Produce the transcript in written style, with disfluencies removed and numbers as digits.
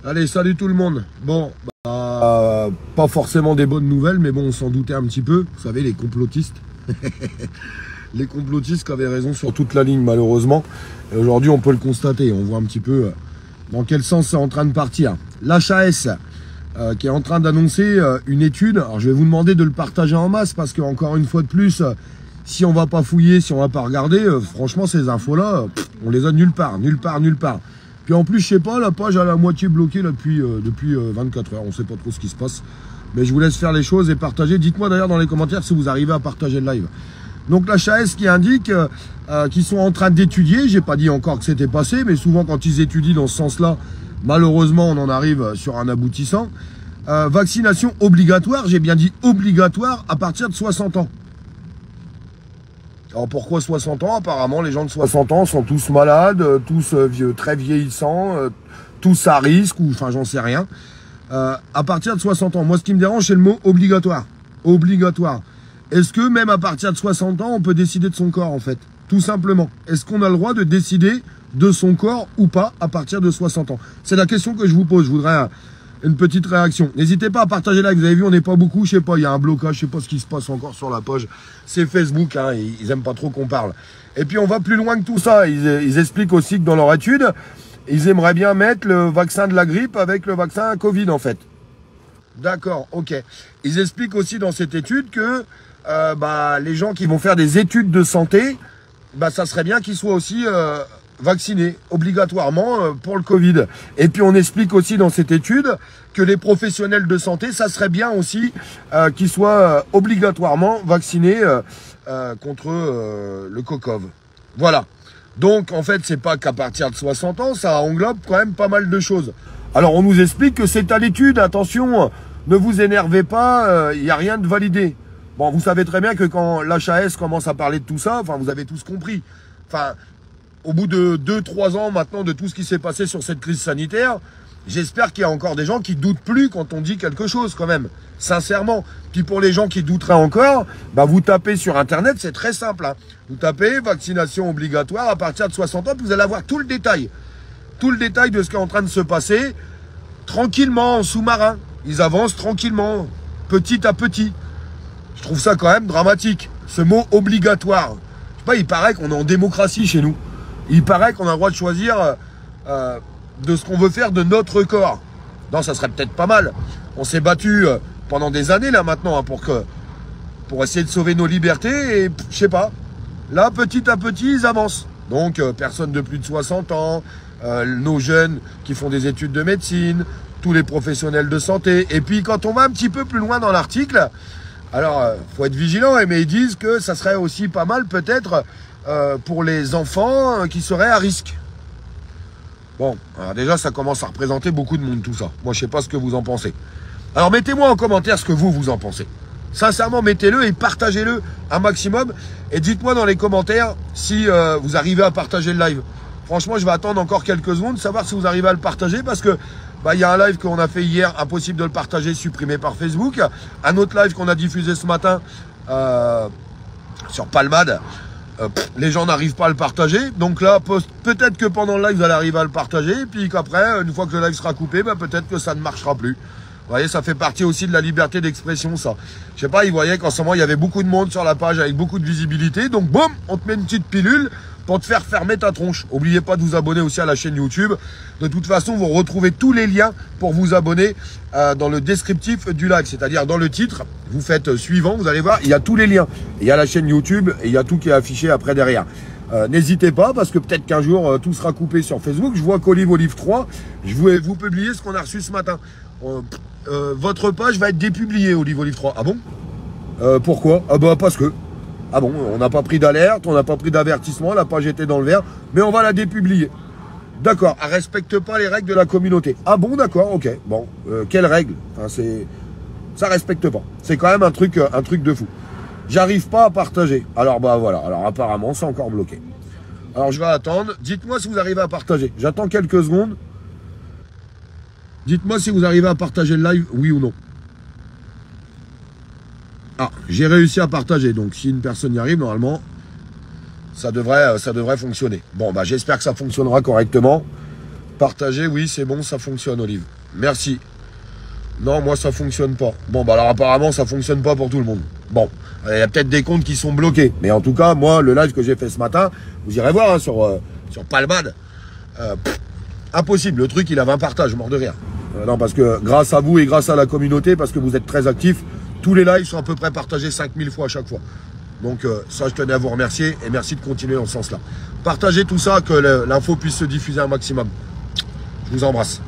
Allez, salut tout le monde. Bon, pas forcément des bonnes nouvelles, mais bon, on s'en doutait un petit peu. Vous savez, les complotistes. Les complotistes qui avaient raison sur toute la ligne, malheureusement. Et aujourd'hui, on peut le constater. On voit un petit peu dans quel sens c'est en train de partir. L'HAS qui est en train d'annoncer une étude. Alors, je vais vous demander de le partager en masse parce que, encore une fois de plus, si on va pas fouiller, si on va pas regarder, franchement, ces infos-là, on les a nulle part. Puis en plus, je sais pas, la page à la moitié bloquée là, depuis 24 heures. On sait pas trop ce qui se passe. Mais je vous laisse faire les choses et partager. Dites-moi d'ailleurs dans les commentaires si vous arrivez à partager le live. Donc la HAS qui indique qu'ils sont en train d'étudier. J'ai pas dit encore que c'était passé, mais souvent quand ils étudient dans ce sens-là, malheureusement, on en arrive sur un aboutissant. Vaccination obligatoire, j'ai bien dit obligatoire à partir de 60 ans. Alors pourquoi 60 ans? Apparemment, les gens de 60 ans sont tous malades, tous vieux, très vieillissants, tous à risque, ou enfin j'en sais rien. À partir de 60 ans, moi ce qui me dérange, c'est le mot obligatoire. Obligatoire. Est-ce que même à partir de 60 ans, on peut décider de son corps en fait? Tout simplement. Est-ce qu'on a le droit de décider de son corps ou pas à partir de 60 ans? C'est la question que je vous pose. Je voudrais une petite réaction. N'hésitez pas à partager là. Vous avez vu, on n'est pas beaucoup. Je sais pas, il y a un blocage. Je sais pas ce qui se passe encore sur la page. C'est Facebook. Hein, ils aiment pas trop qu'on parle. Et puis on va plus loin que tout ça. Ils expliquent aussi que dans leur étude, ils aimeraient bien mettre le vaccin de la grippe avec le vaccin Covid en fait. D'accord, ok. Ils expliquent aussi dans cette étude que les gens qui vont faire des études de santé, ça serait bien qu'ils soient aussi vaccinés obligatoirement pour le Covid. Et puis on explique aussi dans cette étude que les professionnels de santé, ça serait bien aussi qu'ils soient obligatoirement vaccinés contre le CoCov. Voilà. Donc en fait, c'est pas qu'à partir de 60 ans, ça englobe quand même pas mal de choses. Alors on nous explique que c'est à l'étude, attention, ne vous énervez pas, il n'y a rien de validé. Bon, vous savez très bien que quand l'HAS commence à parler de tout ça, enfin vous avez tous compris. Enfin, au bout de 2-3 ans maintenant de tout ce qui s'est passé sur cette crise sanitaire, j'espère qu'il y a encore des gens qui doutent plus quand on dit quelque chose quand même, sincèrement. Puis pour les gens qui douteraient encore, vous tapez sur internet, c'est très simple. Hein. Vous tapez vaccination obligatoire à partir de 60 ans, puis vous allez avoir tout le détail. Tout le détail de ce qui est en train de se passer, tranquillement, en sous-marin. Ils avancent tranquillement, petit à petit. Je trouve ça quand même dramatique, ce mot obligatoire. Je sais pas, il paraît qu'on est en démocratie chez nous. Il paraît qu'on a le droit de choisir de ce qu'on veut faire de notre corps. Non, ça serait peut-être pas mal. On s'est battu pendant des années là maintenant hein, pour essayer de sauver nos libertés et je sais pas. Là, petit à petit, ils avancent. Donc, personne de plus de 60 ans, nos jeunes qui font des études de médecine, tous les professionnels de santé. Et puis, quand on va un petit peu plus loin dans l'article, alors, faut être vigilant, mais ils disent que ça serait aussi pas mal peut-être pour les enfants qui seraient à risque. Bon, alors déjà, ça commence à représenter beaucoup de monde tout ça. Moi, je sais pas ce que vous en pensez. Alors, mettez-moi en commentaire ce que vous en pensez. Sincèrement, mettez-le et partagez-le un maximum. Et dites-moi dans les commentaires si vous arrivez à partager le live. Franchement, je vais attendre encore quelques secondes, savoir si vous arrivez à le partager parce que y a un live qu'on a fait hier, impossible de le partager, supprimé par Facebook. Un autre live qu'on a diffusé ce matin sur Palmade. Les gens n'arrivent pas à le partager. Donc là, peut-être que pendant le live, vous allez arriver à le partager. Et puis qu'après, une fois que le live sera coupé, peut-être que ça ne marchera plus. Vous voyez, ça fait partie aussi de la liberté d'expression, ça. Je sais pas, ils voyaient qu'en ce moment, il y avait beaucoup de monde sur la page avec beaucoup de visibilité. Donc, boum, on te met une petite pilule pour te faire fermer ta tronche. N'oubliez pas de vous abonner aussi à la chaîne YouTube. De toute façon, vous retrouvez tous les liens pour vous abonner dans le descriptif du live. C'est-à-dire dans le titre, vous faites suivant, vous allez voir, il y a tous les liens. Il y a la chaîne YouTube et il y a tout qui est affiché après derrière. N'hésitez pas parce que peut-être qu'un jour, tout sera coupé sur Facebook. Je vois qu'Olive 3, je vais vous publier ce qu'on a reçu ce matin. Votre page va être dépubliée, Olive 3. Ah bon? Pourquoi? Parce que. Ah bon, on n'a pas pris d'alerte, on n'a pas pris d'avertissement, la page était dans le vert, mais on va la dépublier. D'accord, elle respecte pas les règles de la communauté. Ah bon, d'accord, ok. Bon, quelles règles? Enfin, ça respecte pas. C'est quand même un truc de fou. J'arrive pas à partager. Alors voilà, alors apparemment c'est encore bloqué. Alors je vais attendre. Dites-moi si vous arrivez à partager. J'attends quelques secondes. Dites-moi si vous arrivez à partager le live, oui ou non. Ah, j'ai réussi à partager. Donc si une personne y arrive, normalement, ça devrait fonctionner. Bon, j'espère que ça fonctionnera correctement. Partager, oui, c'est bon, ça fonctionne, Olive. Merci. Non, moi, ça fonctionne pas. Bon, bah alors apparemment, ça fonctionne pas pour tout le monde. Bon, il y a peut-être des comptes qui sont bloqués. Mais en tout cas, moi, le live que j'ai fait ce matin, vous irez voir hein, sur Palmade. Impossible. Le truc, il a 20 partages, mort de rire. Non, parce que grâce à vous et grâce à la communauté, parce que vous êtes très actifs, tous les lives sont à peu près partagés 5000 fois à chaque fois. Donc ça, je tenais à vous remercier et merci de continuer dans ce sens-là. Partagez tout ça, que l'info puisse se diffuser un maximum. Je vous embrasse.